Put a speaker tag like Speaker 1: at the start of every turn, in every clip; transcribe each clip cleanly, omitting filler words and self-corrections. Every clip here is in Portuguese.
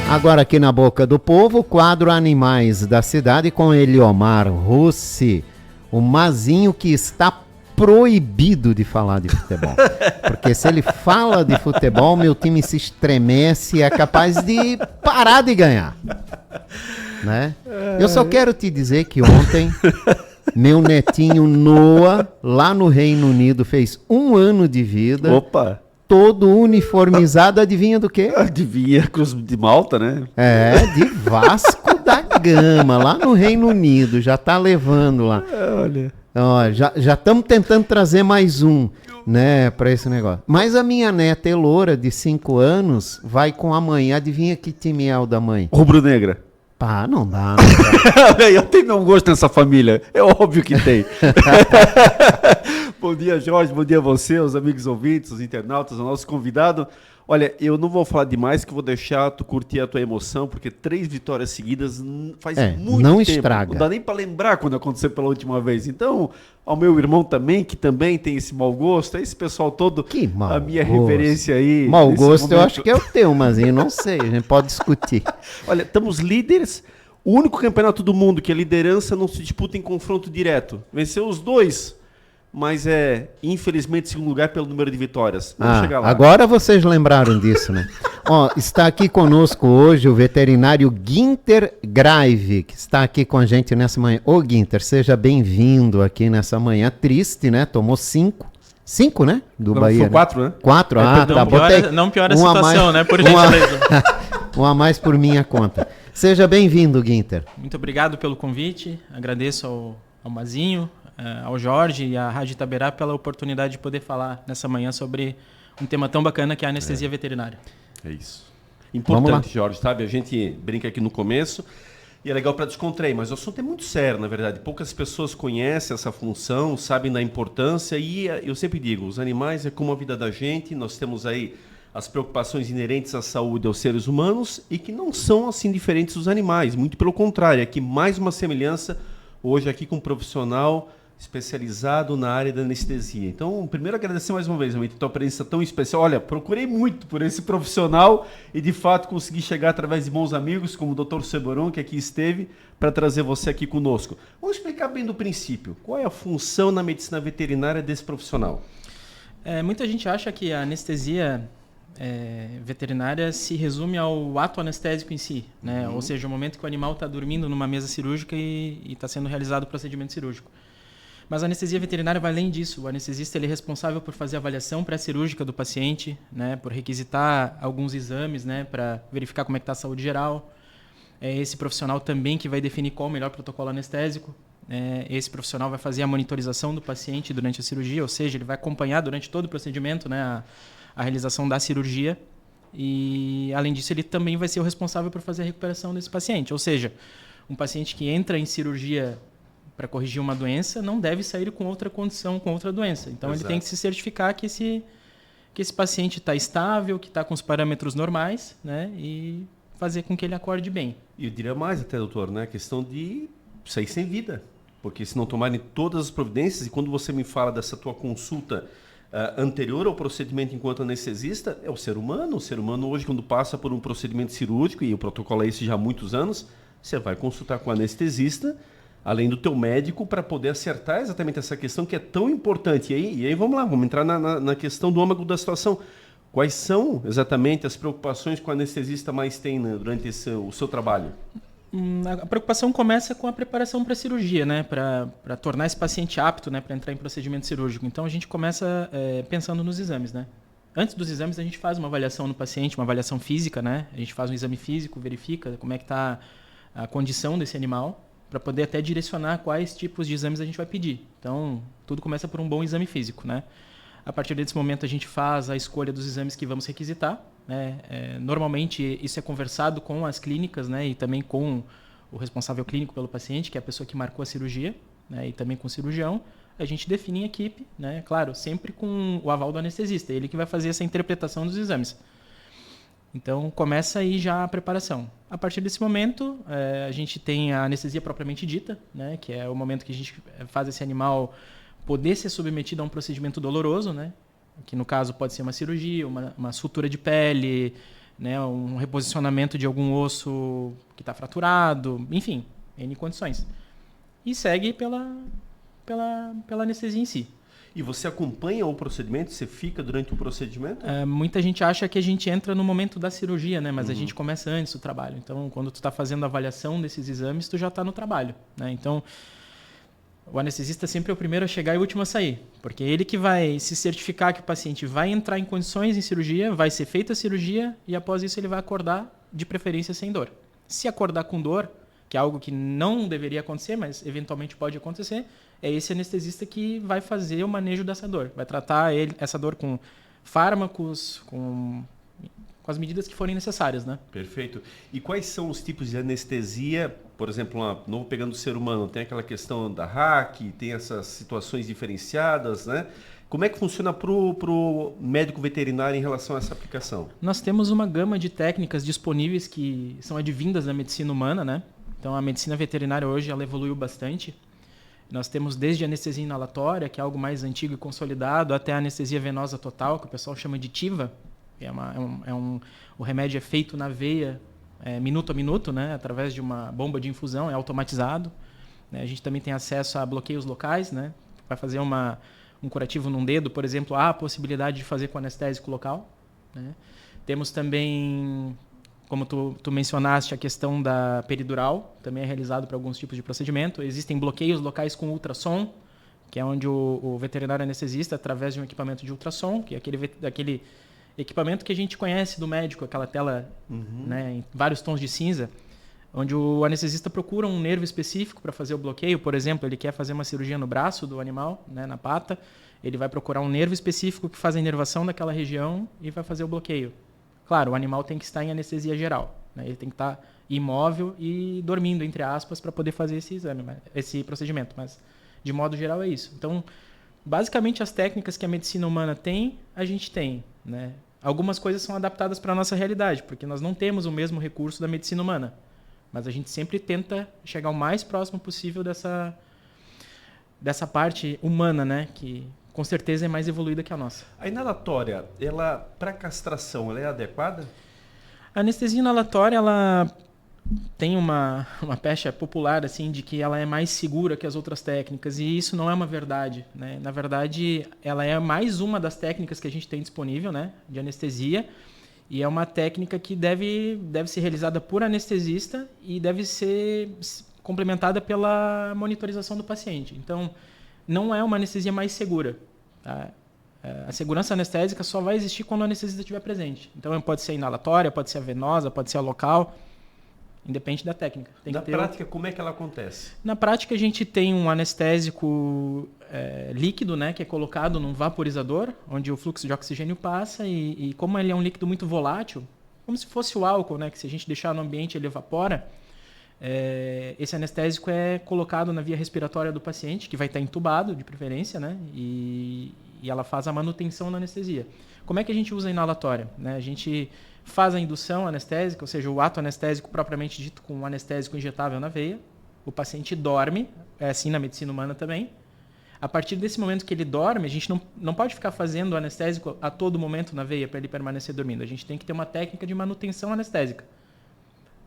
Speaker 1: Agora aqui na Boca do Povo, quadro Animais da Cidade com Eliomar Rossi, o Mazinho que está proibido de falar de futebol. Porque se ele fala de futebol, meu time se estremece e é capaz de parar de ganhar. Né? Eu só quero te dizer que ontem, meu netinho Noah, lá no Reino Unido, fez 1 ano de vida.
Speaker 2: Opa!
Speaker 1: Todo uniformizado, adivinha do quê?
Speaker 2: Adivinha, Cruz de Malta, né?
Speaker 1: É, de Vasco da Gama, lá no Reino Unido, já tá levando lá.
Speaker 2: Olha.
Speaker 1: Ó, já estamos tentando trazer mais um, né, para esse negócio. Mas a minha neta Elora, de 5 anos, vai com a mãe. Adivinha que time é o da mãe?
Speaker 2: Rubro-negra.
Speaker 1: Pá, não dá, não dá.
Speaker 2: Eu tenho um gosto nessa família. É óbvio que tem. Bom dia, Jorge. Bom dia a você, os amigos ouvintes, os internautas, o nosso convidado. Olha, eu não vou falar demais, que vou deixar tu curtir a tua emoção, porque 3 vitórias seguidas faz muito
Speaker 1: não
Speaker 2: tempo.
Speaker 1: estraga.
Speaker 2: Não dá nem para lembrar quando aconteceu pela última vez. Então, ao meu irmão também, que também tem esse mau gosto, a esse pessoal todo,
Speaker 1: Que mau
Speaker 2: a minha
Speaker 1: gosto.
Speaker 2: reverência aí.
Speaker 1: Mau gosto
Speaker 2: momento.
Speaker 1: eu acho que é o teu, mas eu não sei, a gente pode discutir.
Speaker 2: Olha, estamos líderes. O único campeonato do mundo que a liderança não se disputa em confronto direto. Venceu os 2, mas infelizmente, segundo lugar pelo número de vitórias. Vamos chegar lá.
Speaker 1: Agora vocês lembraram disso, né? Ó, está aqui conosco hoje o veterinário Guinter Graive, que está aqui com a gente nessa manhã. Ô, Guinter, seja bem-vindo aqui nessa manhã triste, né? Tomou 5, né? Do
Speaker 2: Não,
Speaker 1: Bahia.
Speaker 2: foi 4, né?
Speaker 1: 4,
Speaker 3: Não piora, não piora a situação, né? Por gentileza.
Speaker 1: Um a mais por minha conta. Seja bem-vindo, Guinter.
Speaker 3: Muito obrigado pelo convite. Agradeço ao Mazinho, ao Jorge e à Rádio Itaberá pela oportunidade de poder falar nessa manhã sobre um tema tão bacana que é a anestesia veterinária.
Speaker 2: É isso. Importante, Jorge, sabe? A gente brinca aqui no começo e é legal para descontrair, mas o assunto é muito sério, na verdade. Poucas pessoas conhecem essa função, sabem da importância e eu sempre digo, os animais é como a vida da gente, nós temos aí as preocupações inerentes à saúde aos seres humanos e que não são assim diferentes dos animais, muito pelo contrário, aqui mais uma semelhança hoje aqui com um profissional especializado na área da anestesia. Então, primeiro agradecer mais uma vez a tua presença tão especial. Olha, procurei muito por esse profissional e de fato consegui chegar através de bons amigos como o Dr. Seboron, que aqui esteve, para trazer você aqui conosco. Vamos explicar bem do princípio. Qual é a função na medicina veterinária desse profissional?
Speaker 3: Muita gente acha que a anestesia veterinária se resume ao ato anestésico em si, né? Ou seja, o momento que o animal está dormindo numa mesa cirúrgica e está sendo realizado o procedimento cirúrgico. Mas a anestesia veterinária vai além disso. O anestesista ele é responsável por fazer a avaliação pré-cirúrgica do paciente, né? Por requisitar alguns exames, né? Para verificar como é que está a saúde geral. É esse profissional também que vai definir qual o melhor protocolo anestésico. Esse profissional vai fazer a monitorização do paciente durante a cirurgia, ou seja, ele vai acompanhar durante todo o procedimento, né? A realização da cirurgia e, além disso, ele também vai ser o responsável por fazer a recuperação desse paciente. Ou seja, um paciente que entra em cirurgia para corrigir uma doença não deve sair com outra condição, com outra doença. Então, Exato. Ele tem que se certificar que esse paciente está estável, que está com os parâmetros normais, né? E fazer com que ele acorde bem.
Speaker 2: E eu diria mais até, doutor, né? A questão de sair sem vida. Porque se não tomarem todas as providências, e quando você me fala dessa tua consulta anterior ao procedimento enquanto anestesista, é o ser humano. O ser humano hoje, quando passa por um procedimento cirúrgico, e o protocolo é esse já há muitos anos, você vai consultar com o anestesista, além do teu médico, para poder acertar exatamente essa questão que é tão importante. E aí vamos lá, vamos entrar na questão do âmago da situação. Quais são exatamente as preocupações que o anestesista mais tem, né, durante o seu trabalho?
Speaker 3: A preocupação começa com a preparação para a cirurgia, né? Para tornar esse paciente apto, né? Para entrar em procedimento cirúrgico. Então, a gente começa pensando nos exames, né? Antes dos exames, a gente faz uma avaliação no paciente, uma avaliação física, né? A gente faz um exame físico, verifica como é que está a condição desse animal, para poder até direcionar quais tipos de exames a gente vai pedir. Então, tudo começa por um bom exame físico, né? A partir desse momento, a gente faz a escolha dos exames que vamos requisitar, né? Normalmente, isso é conversado com as clínicas, né? E também com o responsável clínico pelo paciente, que é a pessoa que marcou a cirurgia, né? E também com o cirurgião. A gente define em equipe, né? Claro, sempre com o aval do anestesista, ele que vai fazer essa interpretação dos exames. Então, começa aí já a preparação. A partir desse momento, a gente tem a anestesia propriamente dita, né? Que é o momento que a gente faz esse animal poder ser submetido a um procedimento doloroso, né? Que no caso pode ser uma cirurgia, uma sutura de pele, né, um reposicionamento de algum osso que está fraturado, enfim, N condições. E segue pela anestesia em si.
Speaker 2: E você acompanha o procedimento? Você fica durante o procedimento?
Speaker 3: Muita gente acha que a gente entra no momento da cirurgia, né? Mas a gente começa antes do trabalho. Então, quando tu está fazendo a avaliação desses exames, tu já está no trabalho, né? Então, o anestesista sempre é o primeiro a chegar e o último a sair. Porque é ele que vai se certificar que o paciente vai entrar em condições em cirurgia, vai ser feita a cirurgia e após isso ele vai acordar, de preferência sem dor. Se acordar com dor, que é algo que não deveria acontecer, mas eventualmente pode acontecer, é esse anestesista que vai fazer o manejo dessa dor. Vai tratar essa dor com fármacos, com as medidas que forem necessárias, né?
Speaker 2: Perfeito. E quais são os tipos de anestesia? Por exemplo, não pegando o ser humano, tem aquela questão da hack, tem essas situações diferenciadas, né? Como é que funciona para o médico veterinário em relação a essa aplicação?
Speaker 3: Nós temos uma gama de técnicas disponíveis que são advindas da medicina humana, né? Então, a medicina veterinária hoje ela evoluiu bastante. Nós temos desde a anestesia inalatória, que é algo mais antigo e consolidado, até a anestesia venosa total, que o pessoal chama de TIVA. O remédio é feito na veia, minuto a minuto, né, através de uma bomba de infusão, é automatizado. A gente também tem acesso a bloqueios locais, né, vai fazer um curativo num dedo, por exemplo, há a possibilidade de fazer com anestésico local. Né. Temos também, como tu mencionaste, a questão da peridural, também é realizado para alguns tipos de procedimento. Existem bloqueios locais com ultrassom, que é onde o veterinário anestesista, através de um equipamento de ultrassom, que é aquele equipamento que a gente conhece do médico, aquela tela né, em vários tons de cinza, onde o anestesista procura um nervo específico para fazer o bloqueio. Por exemplo, ele quer fazer uma cirurgia no braço do animal, né, na pata, ele vai procurar um nervo específico que faz a inervação daquela região e vai fazer o bloqueio. Claro, o animal tem que estar em anestesia geral, né? Ele tem que estar imóvel e dormindo, entre aspas, para poder fazer esse procedimento. Mas, de modo geral, é isso. Então, basicamente, as técnicas que a medicina humana tem, a gente tem. Né? Algumas coisas são adaptadas para a nossa realidade, porque nós não temos o mesmo recurso da medicina humana. Mas a gente sempre tenta chegar o mais próximo possível dessa parte humana, né? Que com certeza é mais evoluída que a nossa.
Speaker 2: A inalatória, ela para castração, ela é adequada?
Speaker 3: A anestesia inalatória, ela tem uma pecha popular assim de que ela é mais segura que as outras técnicas, e isso não é uma verdade, né? Na verdade, ela é mais uma das técnicas que a gente tem disponível, né, de anestesia, e é uma técnica que deve ser realizada por anestesista e deve ser complementada pela monitorização do paciente. Então, não é uma anestesia mais segura. Tá? A segurança anestésica só vai existir quando o anestesista estiver presente. Então, pode ser a inalatória, pode ser a venosa, pode ser a local, independe da técnica.
Speaker 2: Na prática, como é que ela acontece?
Speaker 3: Na prática, a gente tem um anestésico líquido, né, que é colocado num vaporizador, onde o fluxo de oxigênio passa e como ele é um líquido muito volátil, como se fosse o álcool, né, que se a gente deixar no ambiente ele evapora, esse anestésico é colocado na via respiratória do paciente, que vai estar entubado, de preferência, né, e ela faz a manutenção da anestesia. Como é que a gente usa a inalatória? Né? A gente faz a indução anestésica, ou seja, o ato anestésico propriamente dito com um anestésico injetável na veia. O paciente dorme, é assim na medicina humana também. A partir desse momento que ele dorme, a gente não pode ficar fazendo o anestésico a todo momento na veia para ele permanecer dormindo. A gente tem que ter uma técnica de manutenção anestésica.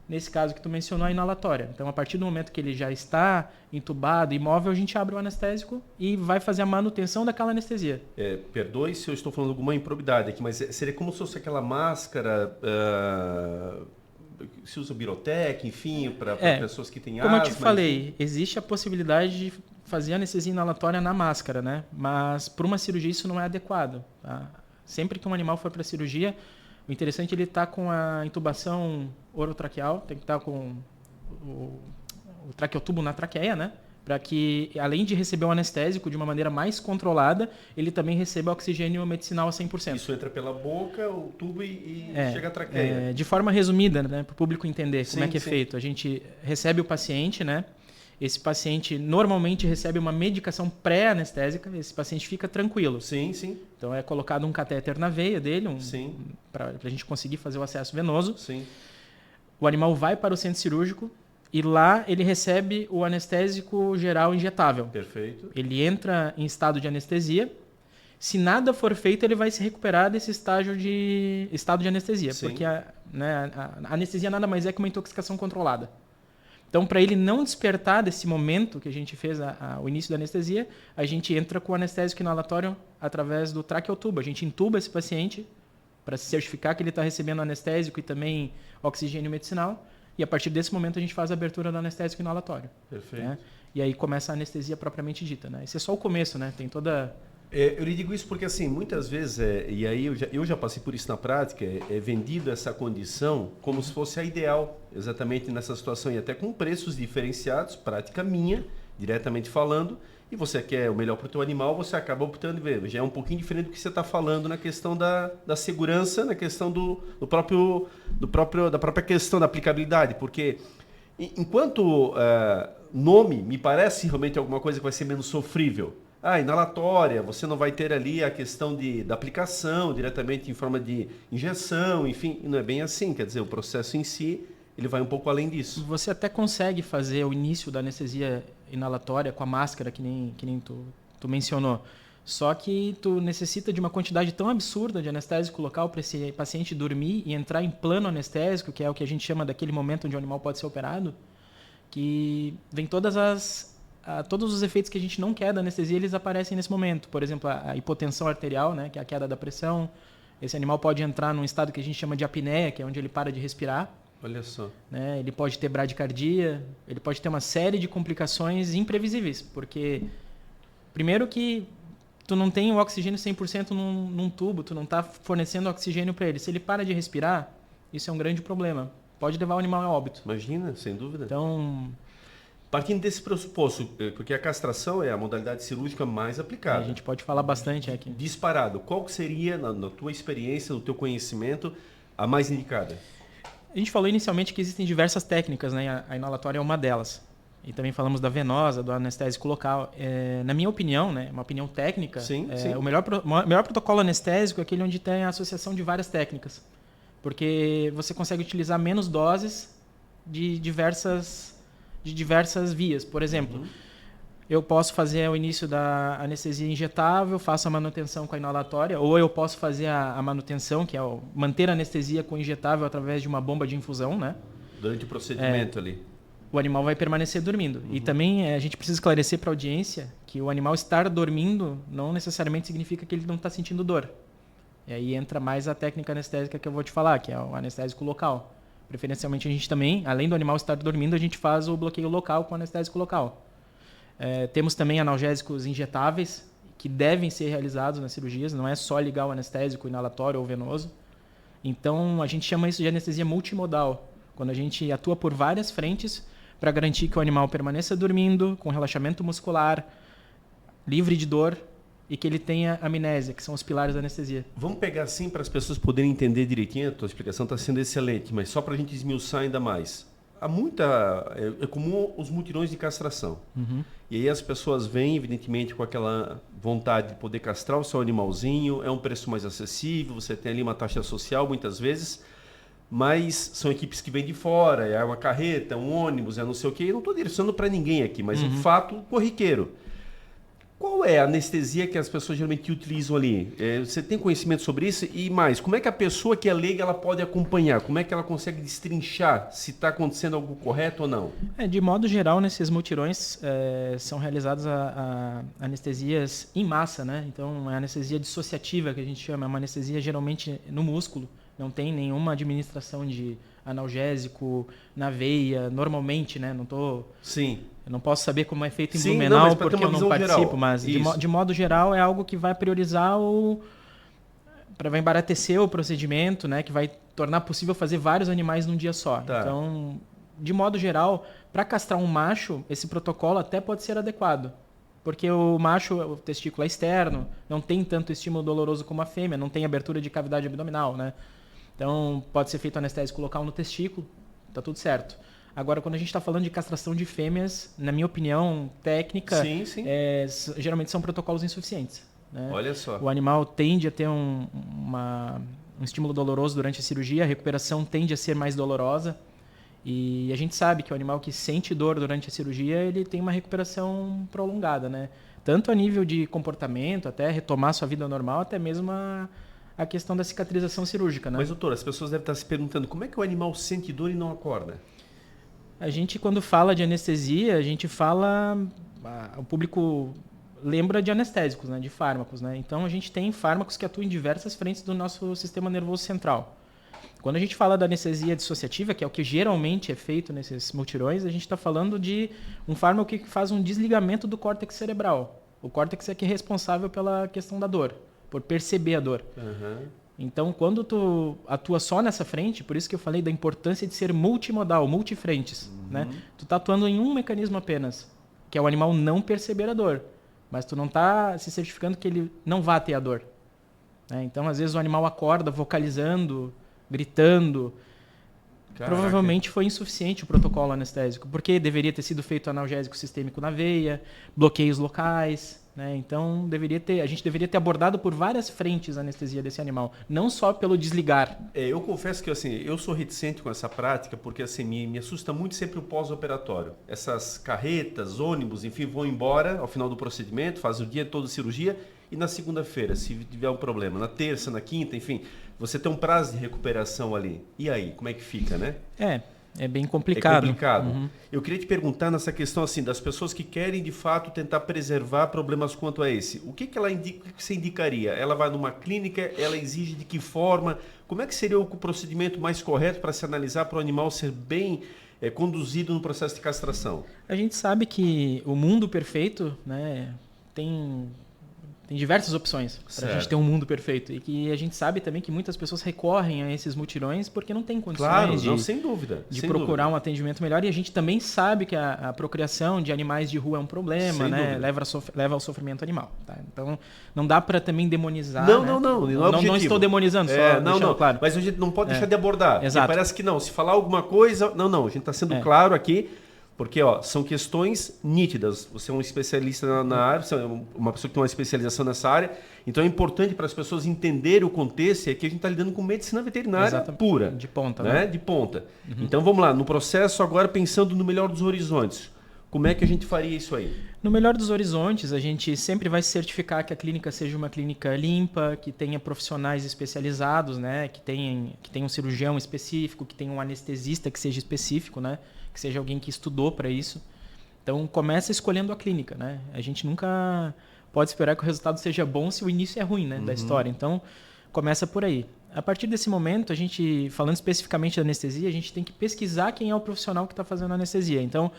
Speaker 3: Nesse caso que tu mencionou, a inalatória. Então, a partir do momento que ele já está entubado, imóvel, a gente abre o anestésico e vai fazer a manutenção daquela anestesia.
Speaker 2: Perdoe se eu estou falando alguma improbidade aqui, mas seria como se fosse aquela máscara, se usa Birotec, enfim, para pessoas que têm asma.
Speaker 3: Como eu te falei, existe a possibilidade de fazer anestesia inalatória na máscara, né? Mas para uma cirurgia isso não é adequado. Tá? Sempre que um animal for para cirurgia, o interessante é ele estar com a intubação orotraqueal, tem que estar com o traqueotubo na traqueia, né? Para que, além de receber o anestésico de uma maneira mais controlada, ele também receba oxigênio medicinal a 100%.
Speaker 2: Isso entra pela boca, o tubo e chega à traqueia.
Speaker 3: De forma resumida, né? Para o público entender como é que é feito. A gente recebe o paciente, né? Esse paciente normalmente recebe uma medicação pré-anestésica, esse paciente fica tranquilo.
Speaker 2: Sim, sim.
Speaker 3: Então é colocado um catéter na veia dele, para a gente conseguir fazer o acesso venoso.
Speaker 2: Sim.
Speaker 3: O animal vai para o centro cirúrgico e lá ele recebe o anestésico geral injetável.
Speaker 2: Perfeito.
Speaker 3: Ele entra em estado de anestesia. Se nada for feito, ele vai se recuperar desse estado de anestesia.
Speaker 2: Sim.
Speaker 3: Porque a anestesia nada mais é que uma intoxicação controlada. Então, para ele não despertar desse momento que a gente fez o início da anestesia, a gente entra com o anestésico inalatório através do traqueotubo. A gente intuba esse paciente para se certificar que ele está recebendo anestésico e também oxigênio medicinal. E a partir desse momento a gente faz a abertura do anestésico inalatório.
Speaker 2: Perfeito.
Speaker 3: Né? E aí começa a anestesia propriamente dita. Né? Esse é só o começo, né? Tem toda...
Speaker 2: Eu lhe digo isso porque, assim, muitas vezes, e aí eu já passei por isso na prática, é vendido essa condição como se fosse a ideal, exatamente nessa situação, e até com preços diferenciados, prática minha, diretamente falando, e você quer o melhor para o teu animal, você acaba optando, já é um pouquinho diferente do que você está falando na questão da segurança, na questão da própria questão da aplicabilidade, porque enquanto nome me parece realmente alguma coisa que vai ser menos sofrível, inalatória, você não vai ter ali a questão da aplicação diretamente em forma de injeção, enfim, não é bem assim, quer dizer, o processo em si, ele vai um pouco além disso.
Speaker 3: Você até consegue fazer o início da anestesia inalatória com a máscara, que nem tu mencionou, só que tu necessita de uma quantidade tão absurda de anestésico local para esse paciente dormir e entrar em plano anestésico, que é o que a gente chama daquele momento onde o animal pode ser operado, que vem todos os efeitos que a gente não quer da anestesia, eles aparecem nesse momento. Por exemplo, a hipotensão arterial, né, que é a queda da pressão. Esse animal pode entrar num estado que a gente chama de apneia, que é onde ele para de respirar.
Speaker 2: Olha só.
Speaker 3: Né? Ele pode ter bradicardia, ele pode ter uma série de complicações imprevisíveis, porque primeiro que tu não tem o oxigênio 100% num tubo, tu não está fornecendo oxigênio para ele. Se ele para de respirar, isso é um grande problema. Pode levar o animal a óbito.
Speaker 2: Imagina, sem dúvida.
Speaker 3: Então...
Speaker 2: Partindo desse pressuposto, porque a castração é a modalidade cirúrgica mais aplicada.
Speaker 3: A gente pode falar bastante aqui.
Speaker 2: Disparado, qual que seria, na tua experiência, no teu conhecimento, a mais indicada?
Speaker 3: A gente falou inicialmente que existem diversas técnicas, né? A inalatória é uma delas. E também falamos da venosa, do anestésico local. Na minha opinião, né? Uma opinião técnica,
Speaker 2: sim.
Speaker 3: O melhor protocolo anestésico é aquele onde tem a associação de várias técnicas. Porque você consegue utilizar menos doses de diversas vias. Por exemplo, eu posso fazer o início da anestesia injetável, faço a manutenção com a inalatória, ou eu posso fazer a manutenção, que é manter a anestesia com injetável através de uma bomba de infusão, né?
Speaker 2: Durante o procedimento ali.
Speaker 3: O animal vai permanecer dormindo. E também a gente precisa esclarecer para a audiência que o animal estar dormindo não necessariamente significa que ele não está sentindo dor. E aí entra mais a técnica anestésica que eu vou te falar, que é o anestésico local. Preferencialmente a gente também, além do animal estar dormindo, a gente faz o bloqueio local com anestésico local. Temos também analgésicos injetáveis, que devem ser realizados nas cirurgias, não é só ligar o anestésico inalatório ou venoso. Então a gente chama isso de anestesia multimodal, quando a gente atua por várias frentes para garantir que o animal permaneça dormindo, com relaxamento muscular, livre de dor, e que ele tenha amnésia, que são os pilares da anestesia.
Speaker 2: Vamos pegar assim para as pessoas poderem entender direitinho, a tua explicação está sendo excelente, mas só para a gente esmiuçar ainda mais. É comum os mutirões de castração. E aí as pessoas vêm, evidentemente, com aquela vontade de poder castrar o seu animalzinho, é um preço mais acessível, você tem ali uma taxa social muitas vezes, mas são equipes que vêm de fora, é uma carreta, é um ônibus, é não sei o quê, eu não estou direcionando para ninguém aqui, mas um fato corriqueiro. Qual é a anestesia que as pessoas geralmente utilizam ali? Você tem conhecimento sobre isso? E mais, como é que a pessoa que é leiga ela pode acompanhar? Como é que ela consegue destrinchar se está acontecendo algo correto ou não?
Speaker 3: De modo geral, nesses mutirões são realizadas anestesias em massa, né? Então, é a anestesia dissociativa que a gente chama, é uma anestesia geralmente no músculo. Não tem nenhuma administração de analgésico na veia, normalmente, né?
Speaker 2: Sim.
Speaker 3: Eu não posso saber como é feito em Blumenau, porque eu não participo,
Speaker 2: geral.
Speaker 3: Mas de modo geral é algo que vai priorizar vai embaratecer o procedimento, né? Que vai tornar possível fazer vários animais num dia só.
Speaker 2: Tá.
Speaker 3: Então, de modo geral, para castrar um macho, esse protocolo até pode ser adequado. Porque o macho, o testículo é externo, não tem tanto estímulo doloroso como a fêmea, não tem abertura de cavidade abdominal, né? Então, pode ser feito anestésico local no testículo, tá tudo certo. Agora, quando a gente está falando de castração de fêmeas, na minha opinião técnica, geralmente são protocolos insuficientes. Né?
Speaker 2: Olha só.
Speaker 3: O animal tende a ter um estímulo doloroso durante a cirurgia, a recuperação tende a ser mais dolorosa. E a gente sabe que o animal que sente dor durante a cirurgia, ele tem uma recuperação prolongada. Né? Tanto a nível de comportamento, até retomar sua vida normal, até mesmo a questão da cicatrização cirúrgica, né?
Speaker 2: Mas, doutor, as pessoas devem estar se perguntando como é que o animal sente dor e não acorda?
Speaker 3: A gente, quando fala de anestesia, a gente fala... O público lembra de anestésicos, né? De fármacos, né? Então, a gente tem fármacos que atuam em diversas frentes do nosso sistema nervoso central. Quando a gente fala da anestesia dissociativa, que é o que geralmente é feito nesses multirões, a gente está falando de um fármaco que faz um desligamento do córtex cerebral. O córtex é que é responsável pela questão da dor, por perceber a dor.
Speaker 2: Uhum.
Speaker 3: Então, quando tu atua só nessa frente, por isso que eu falei da importância de ser multimodal, multifrentes, né? Tu tá atuando em um mecanismo apenas, que é o animal não perceber a dor, mas tu não tá se certificando que ele não vá ter a dor, né? Então, às vezes o animal acorda vocalizando, gritando. Caraca. Provavelmente foi insuficiente o protocolo anestésico, porque deveria ter sido feito analgésico sistêmico na veia, bloqueios locais, né? Então a gente deveria ter abordado por várias frentes a anestesia desse animal, não só pelo desligar.
Speaker 2: Eu confesso que assim, eu sou reticente com essa prática, porque assim, me assusta muito sempre o pós-operatório. Essas carretas, ônibus, enfim, vão embora ao final do procedimento, fazem o dia todo de cirurgia, e na segunda-feira, se tiver um problema, na terça, na quinta, enfim, você tem um prazo de recuperação ali. E aí, como é que fica, né?
Speaker 3: É bem complicado.
Speaker 2: É complicado. Uhum. Eu queria te perguntar nessa questão assim, das pessoas que querem de fato tentar preservar problemas quanto a esse. O que ela indica, o que você indicaria? Ela vai numa clínica, ela exige de que forma? Como é que seria o procedimento mais correto para se analisar para o animal ser bem conduzido no processo de castração?
Speaker 3: A gente sabe que o mundo perfeito, né, tem diversas opções para a gente ter um mundo perfeito. E que a gente sabe também que muitas pessoas recorrem a esses mutirões porque não tem condições
Speaker 2: sem dúvida,
Speaker 3: de procurar um atendimento melhor. E a gente também sabe que a procriação de animais de rua é um problema, né? Leva ao sofrimento animal. Tá? Então, não dá para também demonizar. Não estou demonizando, só claro.
Speaker 2: Mas a gente não pode deixar de abordar.
Speaker 3: Exato.
Speaker 2: Parece que não. Se falar alguma coisa... Não. A gente está sendo claro aqui. Porque são questões nítidas. Você é um especialista na área, você é uma pessoa que tem uma especialização nessa área. Então é importante para as pessoas entenderem o contexto e que a gente está lidando com medicina veterinária pura.
Speaker 3: De ponta.
Speaker 2: Né? De ponta. Uhum. Então vamos lá, no processo agora pensando no melhor dos horizontes. Como é que a gente faria isso aí?
Speaker 3: No melhor dos horizontes, a gente sempre vai certificar que a clínica seja uma clínica limpa, que tenha profissionais especializados, né? Que tenha um cirurgião específico, que tenha um anestesista que seja específico, né? Que seja alguém que estudou para isso. Então, começa escolhendo a clínica, né? A gente nunca pode esperar que o resultado seja bom se o início é ruim, né, da história. Então, começa por aí. A partir desse momento, a gente, falando especificamente da anestesia, a gente tem que pesquisar quem é o profissional que está fazendo a anestesia. Então,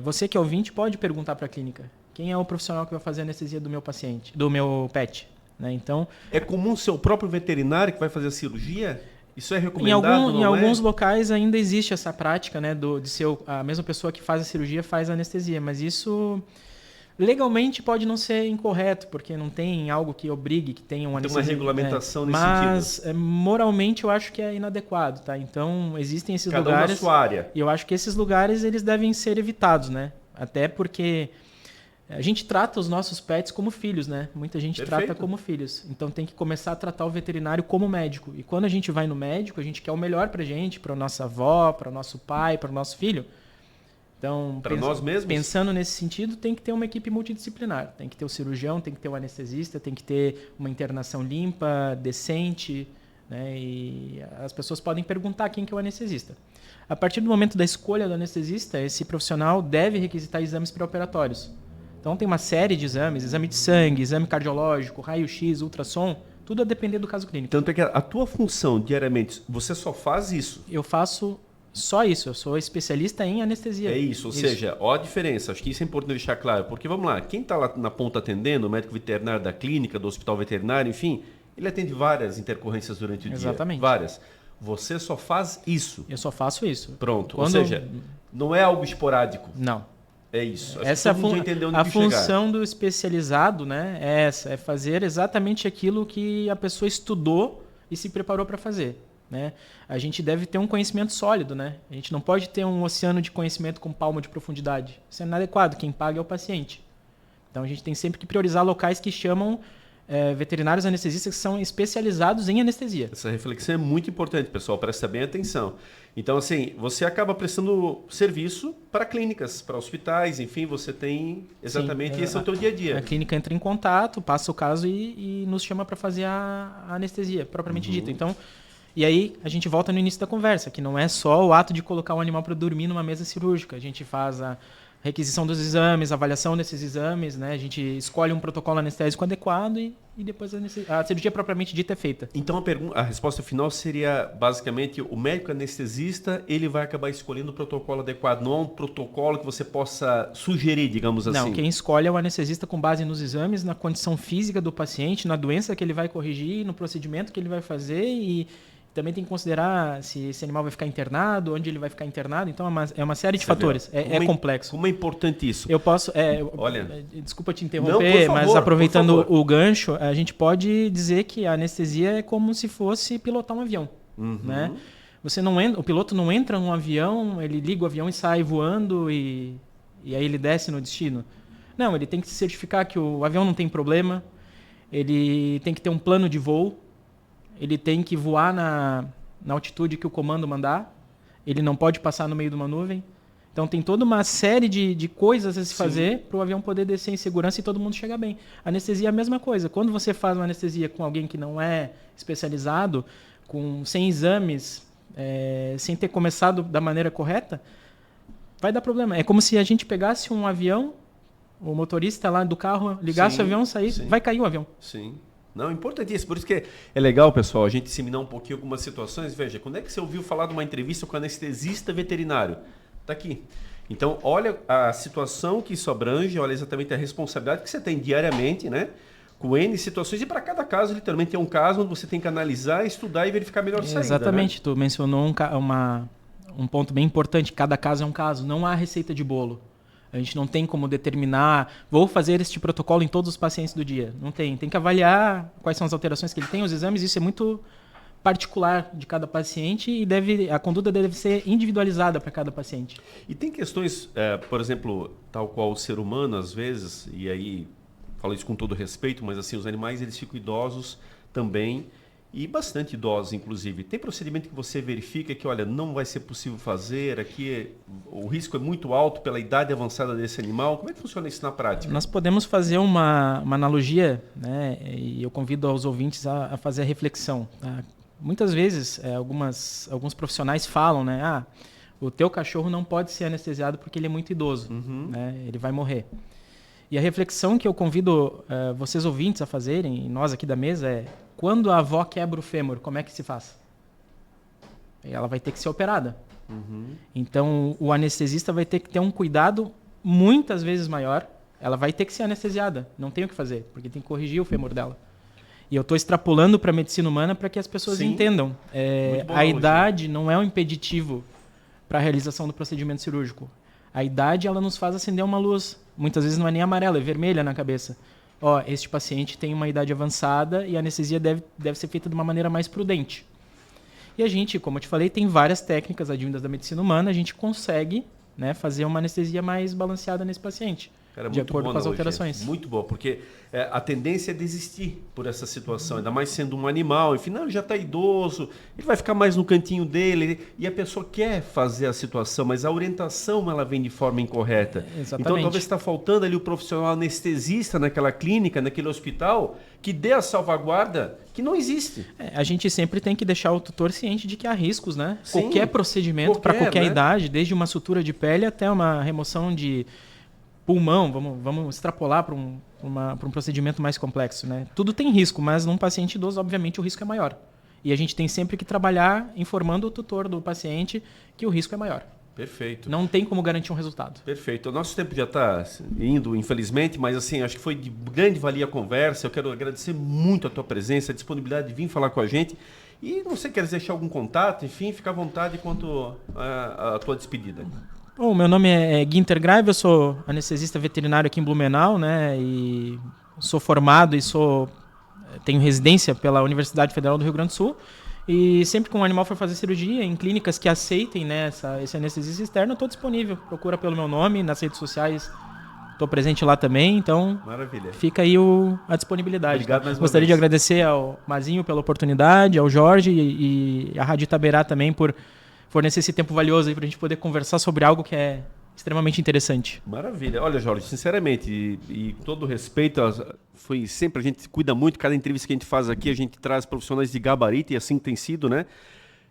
Speaker 3: você que é ouvinte pode perguntar para a clínica quem é o profissional que vai fazer a anestesia do meu paciente, do meu pet, né? Então,
Speaker 2: é comum ser o próprio veterinário que vai fazer a cirurgia? Isso é recomendado?
Speaker 3: Em alguns locais ainda existe essa prática, né, de ser a mesma pessoa que faz a cirurgia faz a anestesia, mas isso legalmente pode não ser incorreto, porque não tem algo que obrigue que tenha uma anestesia.
Speaker 2: Tem uma regulamentação nesse sentido.
Speaker 3: Mas moralmente eu acho que é inadequado, tá? Então existem esses
Speaker 2: lugares.
Speaker 3: Cada um
Speaker 2: na sua área.
Speaker 3: E eu acho que esses lugares eles devem ser evitados, né? Até porque a gente trata os nossos pets como filhos, né? Muita gente trata como filhos. Então tem que começar a tratar o veterinário como médico. E quando a gente vai no médico, a gente quer o melhor pra gente, pra nossa avó, para o nosso pai, para o nosso filho. Então,
Speaker 2: para nós mesmos?
Speaker 3: Pensando nesse sentido, tem que ter uma equipe multidisciplinar. Tem que ter o cirurgião, tem que ter o anestesista, tem que ter uma internação limpa, decente, né? E as pessoas podem perguntar quem que é o anestesista. A partir do momento da escolha do anestesista, esse profissional deve requisitar exames pré-operatórios. Então tem uma série de exames, exame de sangue, exame cardiológico, raio-x, ultrassom, tudo a depender do caso clínico.
Speaker 2: Tanto é que a tua função diariamente, você só faz isso?
Speaker 3: Eu faço só isso, eu sou especialista em anestesia.
Speaker 2: É isso, ou seja, ó a diferença, acho que isso é importante deixar claro, porque vamos lá, quem está lá na ponta atendendo, o médico veterinário da clínica, do hospital veterinário, enfim, ele atende várias intercorrências durante o dia.
Speaker 3: Exatamente.
Speaker 2: Várias. Você só faz isso?
Speaker 3: Eu só faço isso.
Speaker 2: Pronto, ou seja, não é algo esporádico?
Speaker 3: Não.
Speaker 2: É isso.
Speaker 3: Essa é a função do especializado, né? É essa, é fazer exatamente aquilo que a pessoa estudou e se preparou para fazer, né? A gente deve ter um conhecimento sólido, né? A gente não pode ter um oceano de conhecimento com palmo de profundidade. Isso é inadequado. Quem paga é o paciente. Então a gente tem sempre que priorizar locais que chamam veterinários anestesistas que são especializados em anestesia.
Speaker 2: Essa reflexão é muito importante, pessoal, presta bem atenção. Então, assim, você acaba prestando serviço para clínicas, para hospitais, enfim, você tem exatamente. Sim, esse é o teu dia a dia.
Speaker 3: A clínica entra em contato, passa o caso e nos chama para fazer a anestesia, propriamente dito. Então, e aí a gente volta no início da conversa, que não é só o ato de colocar o animal para dormir numa mesa cirúrgica. A gente faz a requisição dos exames, avaliação desses exames, né? A gente escolhe um protocolo anestésico adequado e depois a cirurgia propriamente dita é feita.
Speaker 2: Então a resposta final seria basicamente o médico anestesista, ele vai acabar escolhendo o protocolo adequado, não é um protocolo que você possa sugerir, digamos assim.
Speaker 3: Não, quem escolhe é o anestesista com base nos exames, na condição física do paciente, na doença que ele vai corrigir, no procedimento que ele vai fazer e também tem que considerar se esse animal vai ficar internado, onde ele vai ficar internado. Então, é uma série de fatores. É complexo.
Speaker 2: Como é importante isso?
Speaker 3: Eu posso...
Speaker 2: Olha,
Speaker 3: desculpa te interromper, não, mas aproveitando o gancho, a gente pode dizer que a anestesia é como se fosse pilotar um avião. Né? O piloto não entra num avião, ele liga o avião e sai voando e aí ele desce no destino. Não, ele tem que se certificar que o avião não tem problema, ele tem que ter um plano de voo, ele tem que voar na altitude que o comando mandar. Ele não pode passar no meio de uma nuvem. Então, tem toda uma série de coisas a se fazer para o avião poder descer em segurança e todo mundo chegar bem. Anestesia é a mesma coisa. Quando você faz uma anestesia com alguém que não é especializado, sem exames, sem ter começado da maneira correta, vai dar problema. É como se a gente pegasse um avião, o motorista lá do carro ligasse o avião, saísse, vai cair o avião.
Speaker 2: Sim. Não, importantíssimo. Por isso que é legal, pessoal, a gente disseminar um pouquinho algumas situações. Veja, quando é que você ouviu falar de uma entrevista com anestesista veterinário? Está aqui. Então, olha a situação que isso abrange, olha exatamente a responsabilidade que você tem diariamente, né? Com N situações. E para cada caso, literalmente, é um caso onde você tem que analisar, estudar e verificar melhor saída.
Speaker 3: Exatamente.
Speaker 2: Né?
Speaker 3: Tu mencionou um ponto bem importante. Cada caso é um caso. Não há receita de bolo. A gente não tem como determinar, vou fazer este protocolo em todos os pacientes do dia. Não tem. Tem que avaliar quais são as alterações que ele tem, os exames, isso é muito particular de cada paciente e a conduta deve ser individualizada para cada paciente.
Speaker 2: E tem questões, por exemplo, tal qual o ser humano, às vezes, e aí falo isso com todo respeito, mas assim, os animais eles ficam idosos também, e bastante idosos, inclusive. Tem procedimento que você verifica que, olha, não vai ser possível fazer, aqui o risco é muito alto pela idade avançada desse animal. Como é que funciona isso na prática?
Speaker 3: Nós podemos fazer uma analogia, né? E eu convido aos ouvintes a fazer a reflexão. Tá? Muitas vezes, alguns profissionais falam, né? O teu cachorro não pode ser anestesiado porque ele é muito idoso, né? Ele vai morrer. E a reflexão que eu convido vocês ouvintes a fazerem, e nós aqui da mesa, é: quando a avó quebra o fêmur, como é que se faz? Ela vai ter que ser operada. Então, o anestesista vai ter que ter um cuidado muitas vezes maior. Ela vai ter que ser anestesiada. Não tem o que fazer, porque tem que corrigir o fêmur dela. E eu estou extrapolando para a medicina humana para que as pessoas entendam. A idade não é um impeditivo para a realização do procedimento cirúrgico. A idade, ela nos faz acender uma luz. Muitas vezes não é nem amarela, é vermelha na cabeça. Este paciente tem uma idade avançada e a anestesia deve ser feita de uma maneira mais prudente. E a gente, como eu te falei, tem várias técnicas advindas da medicina humana, a gente consegue, né, fazer uma anestesia mais balanceada nesse paciente.
Speaker 2: Cara,
Speaker 3: de acordo com as alterações.
Speaker 2: Muito boa, porque a tendência é desistir por essa situação, ainda mais sendo um animal. Enfim, não, ele já está idoso, ele vai ficar mais no cantinho dele, e a pessoa quer fazer a situação, mas a orientação ela vem de forma incorreta.
Speaker 3: Exatamente.
Speaker 2: Então, talvez está faltando ali o profissional anestesista naquela clínica, naquele hospital, que dê a salvaguarda que não existe.
Speaker 3: A gente sempre tem que deixar o tutor ciente de que há riscos, né?
Speaker 2: Sim,
Speaker 3: qualquer procedimento, para qualquer idade, desde uma sutura de pele até uma remoção de pulmão, vamos extrapolar para um procedimento mais complexo, né? Tudo tem risco, mas num paciente idoso, obviamente, o risco é maior. E a gente tem sempre que trabalhar informando o tutor do paciente que o risco é maior.
Speaker 2: Perfeito.
Speaker 3: Não tem como garantir um resultado.
Speaker 2: Perfeito. O nosso tempo já está indo, infelizmente, mas assim, acho que foi de grande valia a conversa. Eu quero agradecer muito a tua presença, a disponibilidade de vir falar com a gente. E você quer deixar algum contato, enfim, fica à vontade quanto à tua despedida.
Speaker 3: Bom, meu nome é Guinter Graive, eu sou anestesista veterinário aqui em Blumenau, né? E sou formado e tenho residência pela Universidade Federal do Rio Grande do Sul. E sempre que um animal for fazer cirurgia, em clínicas que aceitem, né, esse anestesista externo, eu estou disponível. Procura pelo meu nome nas redes sociais, estou presente lá também, então
Speaker 2: Maravilha.
Speaker 3: fica aí a disponibilidade.
Speaker 2: Obrigado mais uma
Speaker 3: Gostaria
Speaker 2: vez.
Speaker 3: de agradecer ao Mazinho pela oportunidade, ao Jorge e à Rádio Itaberá também por fornecer esse tempo valioso aí para a gente poder conversar sobre algo que é extremamente interessante.
Speaker 2: Maravilha. Olha, Jorge, sinceramente, e com todo respeito, foi sempre, a gente cuida muito, cada entrevista que a gente faz aqui, a gente traz profissionais de gabarito, e assim tem sido, né?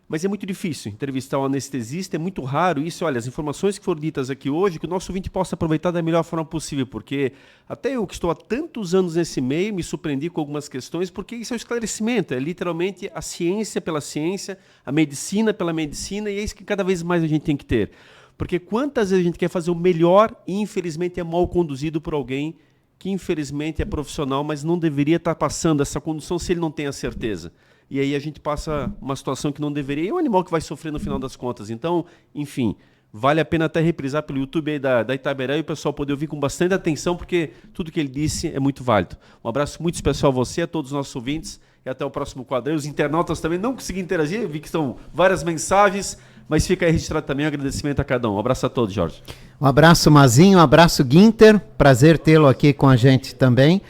Speaker 2: Mas é muito difícil entrevistar um anestesista, é muito raro isso. Olha, as informações que foram ditas aqui hoje, que o nosso ouvinte possa aproveitar da melhor forma possível, porque até eu que estou há tantos anos nesse meio, me surpreendi com algumas questões, porque isso é o esclarecimento, é literalmente a ciência pela ciência, a medicina pela medicina, e é isso que cada vez mais a gente tem que ter. Porque quantas vezes a gente quer fazer o melhor e infelizmente é mal conduzido por alguém que infelizmente é profissional, mas não deveria estar passando essa condução se ele não tem a certeza. E aí a gente passa uma situação que não deveria, e é o animal que vai sofrer no final das contas. Então, enfim, vale a pena até reprisar pelo YouTube aí da Itaberá e o pessoal poder ouvir com bastante atenção, porque tudo que ele disse é muito válido. Um abraço muito especial a você, a todos os nossos ouvintes, e até o próximo quadro. Os internautas também não conseguiram interagir, eu vi que estão várias mensagens, mas fica aí registrado também um agradecimento a cada um. Um abraço a todos, Jorge.
Speaker 1: Um abraço, Mazinho, um abraço, Guinter. Prazer tê-lo aqui com a gente também.